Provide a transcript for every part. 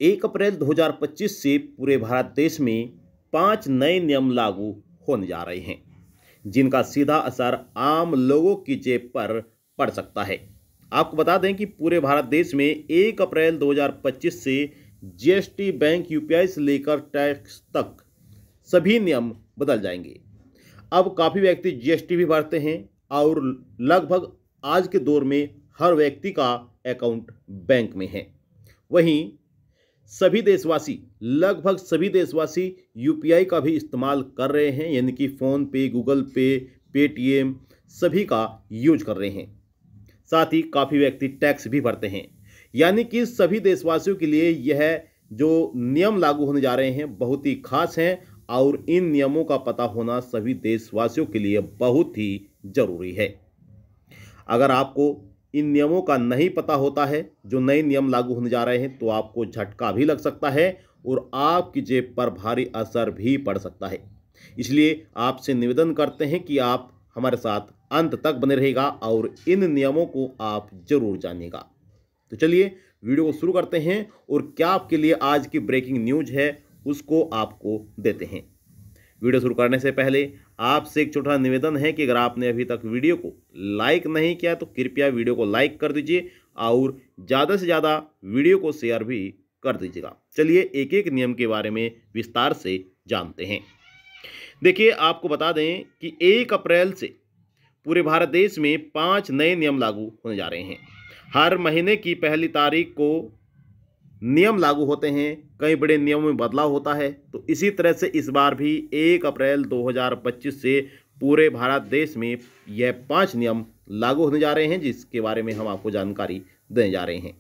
1 अप्रैल 2025 से पूरे भारत देश में 5 नए नियम लागू होने जा रहे हैं, जिनका सीधा असर आम लोगों की जेब पर पड़ सकता है। आपको बता दें कि पूरे भारत देश में 1 अप्रैल 2025 से जीएसटी, बैंक, यूपीआई से लेकर टैक्स तक सभी नियम बदल जाएंगे। अब काफ़ी व्यक्ति जीएसटी भी भरते हैं और लगभग आज के दौर में हर व्यक्ति का अकाउंट बैंक में है। वहीं लगभग सभी देशवासी यूपीआई का भी इस्तेमाल कर रहे हैं, यानी कि फ़ोन पे, गूगल पे, पेटीएम सभी का यूज कर रहे हैं। साथ ही काफ़ी व्यक्ति टैक्स भी भरते हैं, यानी कि सभी देशवासियों के लिए यह जो नियम लागू होने जा रहे हैं बहुत ही खास हैं और इन नियमों का पता होना सभी देशवासियों के लिए बहुत ही ज़रूरी है। अगर आपको इन नियमों का नहीं पता होता है, जो नए नियम लागू होने जा रहे हैं, तो आपको झटका भी लग सकता है और आपकी जेब पर भारी असर भी पड़ सकता है। इसलिए आपसे निवेदन करते हैं कि आप हमारे साथ अंत तक बने रहेगा और इन नियमों को आप जरूर जानिएगा। तो चलिए वीडियो को शुरू करते हैं और क्या आपके लिए आज की ब्रेकिंग न्यूज है उसको आपको देते हैं। वीडियो शुरू करने से पहले आपसे एक छोटा निवेदन है कि अगर आपने अभी तक वीडियो को लाइक नहीं किया तो कृपया वीडियो को लाइक कर दीजिए और ज़्यादा से ज़्यादा वीडियो को शेयर भी कर दीजिएगा। चलिए एक एक नियम के बारे में विस्तार से जानते हैं। देखिए, आपको बता दें कि 1 अप्रैल से पूरे भारत देश में 5 नए नियम लागू होने जा रहे हैं। हर महीने की पहली तारीख को नियम लागू होते हैं, कई बड़े नियमों में बदलाव होता है। तो इसी तरह से इस बार भी 1 अप्रैल 2025 से पूरे भारत देश में यह 5 नियम लागू होने जा रहे हैं, जिसके बारे में हम आपको जानकारी देने जा रहे हैं,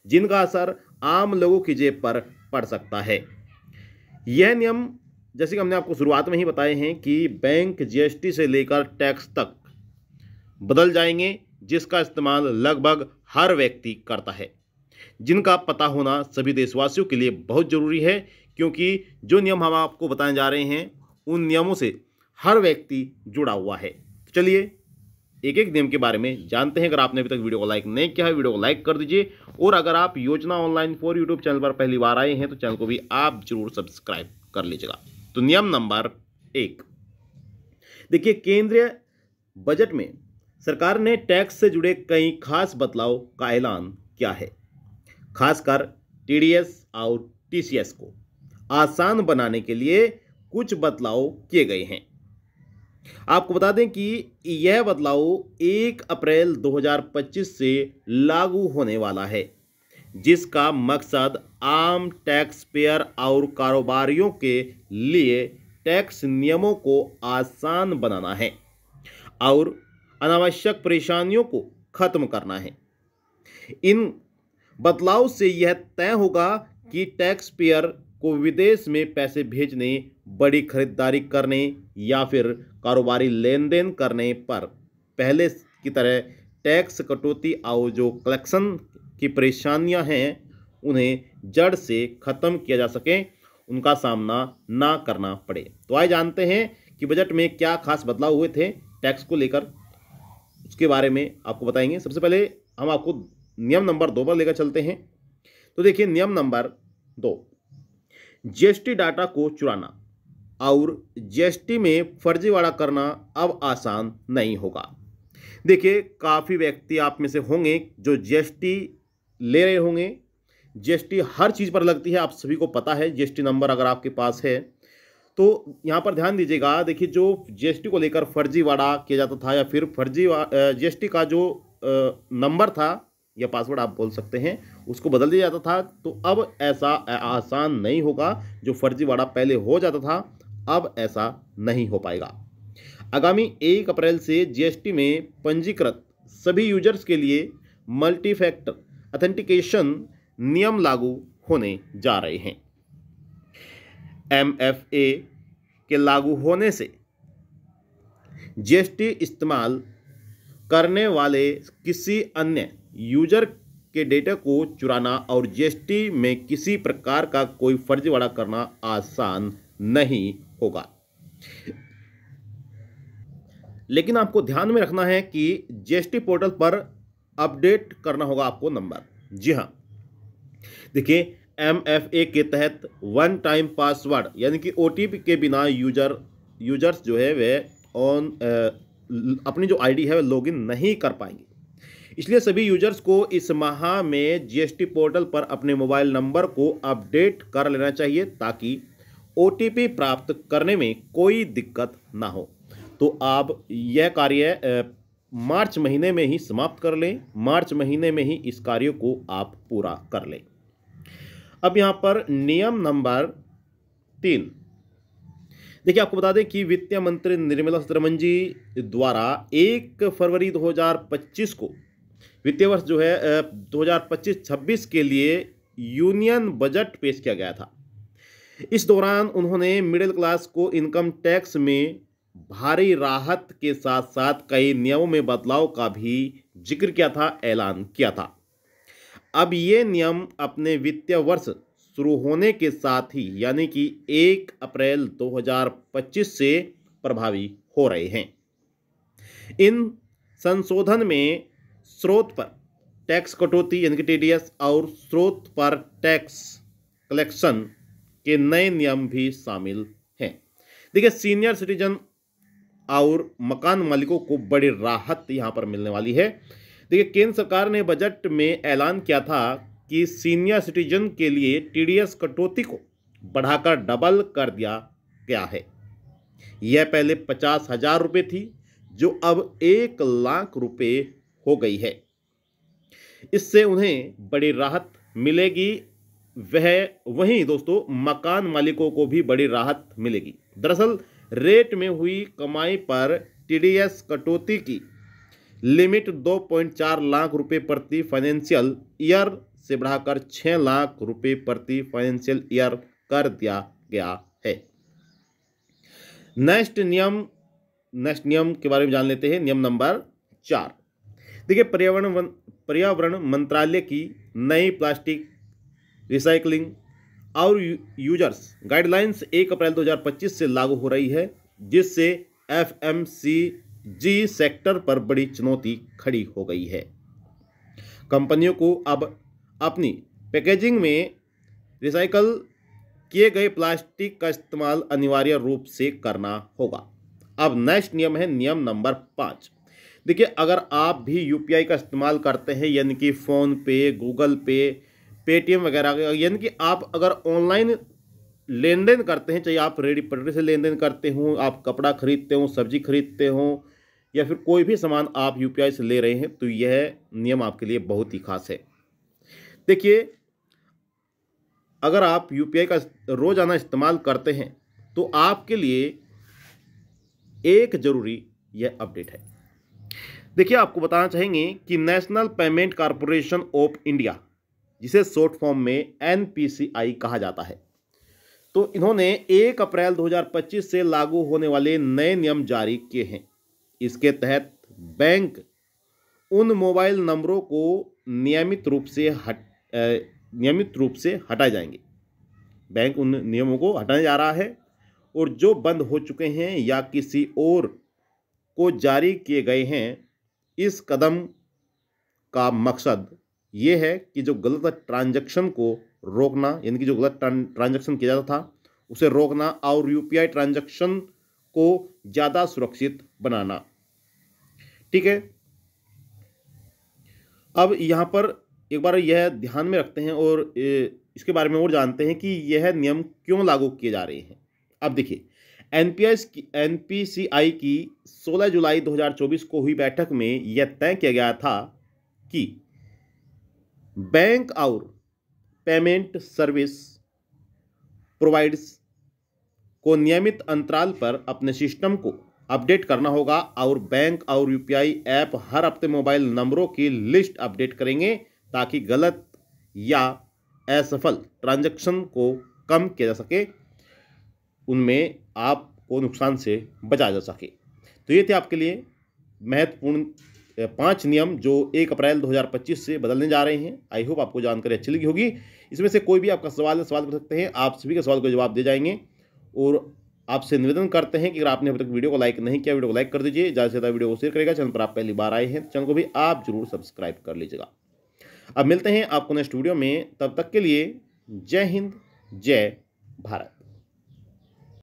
जिनका असर आम लोगों की जेब पर पड़ सकता है। यह नियम जैसे कि हमने आपको शुरुआत में ही बताए हैं कि बैंक, जीएसटी से लेकर टैक्स तक बदल जाएंगे, जिसका इस्तेमाल लगभग हर व्यक्ति करता है, जिनका पता होना सभी देशवासियों के लिए बहुत ज़रूरी है, क्योंकि जो नियम हम आपको बताने जा रहे हैं उन नियमों से हर व्यक्ति जुड़ा हुआ है। तो चलिए एक एक नियम के बारे में जानते हैं। अगर आपने अभी तक वीडियो को लाइक नहीं किया है, वीडियो को लाइक कर दीजिए और अगर आप योजना ऑनलाइन फॉर यूट्यूब चैनल पर पहली बार आए हैं तो चैनल को भी आप जरूर सब्सक्राइब कर लीजिएगा। तो नियम नंबर 1, देखिए, केंद्रीय बजट में सरकार ने टैक्स से जुड़े कई खास बदलाव का ऐलान किया है। खासकर टीडीएस और टीसीएस को आसान बनाने के लिए कुछ बदलाव किए गए हैं। आपको बता दें कि यह बदलाव 1 अप्रैल 2025 से लागू होने वाला है, जिसका मकसद आम टैक्स पेयर और कारोबारियों के लिए टैक्स नियमों को आसान बनाना है और अनावश्यक परेशानियों को खत्म करना है। इन बदलाव से यह तय होगा कि टैक्स पेयर को विदेश में पैसे भेजने, बड़ी खरीदारी करने या फिर कारोबारी लेन देन करने पर पहले की तरह टैक्स कटौती और जो कलेक्शन की परेशानियां हैं उन्हें जड़ से ख़त्म किया जा सके, उनका सामना ना करना पड़े। तो आइए जानते हैं कि बजट में क्या खास बदलाव हुए थे टैक्स को लेकर, उसके बारे में आपको बताएंगे। सबसे पहले हम आपको नियम नंबर 2 पर लेकर चलते हैं। तो देखिए, नियम नंबर 2, जीएसटी डाटा को चुराना और जीएसटी में फर्जीवाड़ा करना अब आसान नहीं होगा। देखिए, काफ़ी व्यक्ति आप में से होंगे जो जीएसटी ले रहे होंगे। जीएसटी हर चीज़ पर लगती है, आप सभी को पता है। जीएसटी नंबर अगर आपके पास है तो यहाँ पर ध्यान दीजिएगा। देखिए, जो जीएसटी को लेकर फर्जीवाड़ा किया जाता था या फिर जीएसटी का जो नंबर था या पासवर्ड आप बोल सकते हैं, उसको बदल दिया जाता था। तो अब ऐसा आसान नहीं होगा। जो फर्जीवाड़ा पहले हो जाता था अब ऐसा नहीं हो पाएगा। आगामी 1 अप्रैल से जीएसटी में पंजीकृत सभी यूजर्स के लिए मल्टी फैक्टर ऑथेंटिकेशन नियम लागू होने जा रहे हैं। एमएफए के लागू होने से जीएसटी इस्तेमाल करने वाले किसी अन्य यूजर के डेटा को चुराना और जीएसटी में किसी प्रकार का कोई फर्जीवाड़ा करना आसान नहीं होगा। लेकिन आपको ध्यान में रखना है कि जीएसटी पोर्टल पर अपडेट करना होगा आपको नंबर। जी हाँ, देखिए, MFA के तहत वन टाइम पासवर्ड यानी कि OTP के बिना यूजर्स जो है वह अपनी जो ID है वह लॉगिन नहीं कर पाएंगे। इसलिए सभी यूजर्स को इस माह में GST पोर्टल पर अपने मोबाइल नंबर को अपडेट कर लेना चाहिए ताकि OTP प्राप्त करने में कोई दिक्कत ना हो। तो आप यह कार्य मार्च महीने में ही समाप्त कर लें, मार्च महीने में ही इस कार्य को आप पूरा कर लें। अब यहाँ पर नियम नंबर 3, देखिए आपको बता दें कि वित्त मंत्री निर्मला सीतारमण जी द्वारा 1 फरवरी 2025 को वित्तीय वर्ष जो है 2025-26 के लिए यूनियन बजट पेश किया गया था। इस दौरान उन्होंने मिडिल क्लास को इनकम टैक्स में भारी राहत के साथ साथ कई नियमों में बदलाव का भी जिक्र किया था, ऐलान किया था। अब ये नियम अपने वित्तीय वर्ष शुरू होने के साथ ही यानी कि 1 अप्रैल 2025 से प्रभावी हो रहे हैं। इन संशोधन में स्रोत पर टैक्स कटौती यानी कि TDS और स्रोत पर टैक्स कलेक्शन के नए नियम भी शामिल हैं। देखिए सीनियर सिटीजन और मकान मालिकों को बड़ी राहत यहां पर मिलने वाली है। देखिए केंद्र सरकार ने बजट में ऐलान किया था कि सीनियर सिटीजन के लिए TDS कटौती को बढ़ाकर डबल कर दिया गया है। यह पहले 50,000 रुपये थी जो अब 1 लाख रुपये हो गई है। इससे उन्हें बड़ी राहत मिलेगी। वहीं दोस्तों मकान मालिकों को भी बड़ी राहत मिलेगी। दरअसल रेट में हुई कमाई पर TDS कटौती की लिमिट 2.4 लाख रुपए प्रति फाइनेंशियल ईयर से बढ़ाकर 6 लाख रुपए प्रति फाइनेंशियल ईयर कर दिया गया है। नेक्स्ट नियम के बारे में जान लेते हैं। नियम नंबर 4, देखिए पर्यावरण मंत्रालय की नई प्लास्टिक रिसाइकलिंग और यूजर्स गाइडलाइंस 1 अप्रैल 2025 से लागू हो रही है, जिससे FMCG सेक्टर पर बड़ी चुनौती खड़ी हो गई है। कंपनियों को अब अपनी पैकेजिंग में रिसाइकल किए गए प्लास्टिक का इस्तेमाल अनिवार्य रूप से करना होगा। अब नेक्स्ट नियम है नियम नंबर 5। देखिए अगर आप भी UPI का इस्तेमाल करते हैं यानी कि फ़ोन पे, गूगल पे, पेटीएम वगैरह, यानी कि आप अगर ऑनलाइन लेन देन करते हैं, चाहे आप रेडी पटरी से लेन देन करते हो, आप कपड़ा खरीदते हो, सब्जी खरीदते हो या फिर कोई भी सामान आप UPI से ले रहे हैं, तो यह नियम आपके लिए बहुत ही खास है। देखिए अगर आप UPI का रोज़ाना इस्तेमाल करते हैं तो आपके लिए एक ज़रूरी यह अपडेट है। देखिए आपको बताना चाहेंगे कि national payment corporation of India, जिसे शॉर्ट फॉर्म में NPCI कहा जाता है, तो इन्होंने 1 अप्रैल 2025 से लागू होने वाले नए नियम जारी किए हैं। इसके तहत बैंक उन मोबाइल नंबरों को नियमित रूप से हटाए जाएंगे। बैंक उन नियमों को हटाने जा रहा है और जो बंद हो चुके हैं या किसी और को जारी किए गए हैं। इस कदम का मकसद ये है कि जो गलत ट्रांजैक्शन को रोकना, यानी कि जो गलत ट्रांजैक्शन किया जाता था उसे रोकना और UPI ट्रांजैक्शन को ज़्यादा सुरक्षित बनाना। ठीक है, अब यहाँ पर एक बार यह ध्यान में रखते हैं और इसके बारे में और जानते हैं कि यह नियम क्यों लागू किए जा रहे हैं। अब देखिए NPCI की 16 जुलाई 2024 को हुई बैठक में यह तय किया गया था कि बैंक और पेमेंट सर्विस प्रोवाइडर्स को नियमित अंतराल पर अपने सिस्टम को अपडेट करना होगा और बैंक और UPI ऐप हर हफ्ते मोबाइल नंबरों की लिस्ट अपडेट करेंगे ताकि गलत या असफल ट्रांजैक्शन को कम किया जा सके, उनमें आपको नुकसान से बचाया जा सके। तो ये थे आपके लिए महत्वपूर्ण 5 नियम जो 1 अप्रैल 2025 से बदलने जा रहे हैं। आई होप आपको जानकारी अच्छी लगी होगी। इसमें से कोई भी आपका सवाल कर सकते हैं, आप सभी के सवाल को जवाब दे जाएंगे। और आपसे निवेदन करते हैं कि अगर आपने अभी तक वीडियो को लाइक नहीं किया, वीडियो को लाइक कर दीजिए, ज़्यादा से ज़्यादा वीडियो को शेयर करेगा। चैनल पर आप पहली बार आए हैं तो चैनल को भी आप जरूर सब्सक्राइब कर लीजिएगा। अब मिलते हैं आपको नेक्स्ट वीडियो में, तब तक के लिए जय हिंद, जय भारत।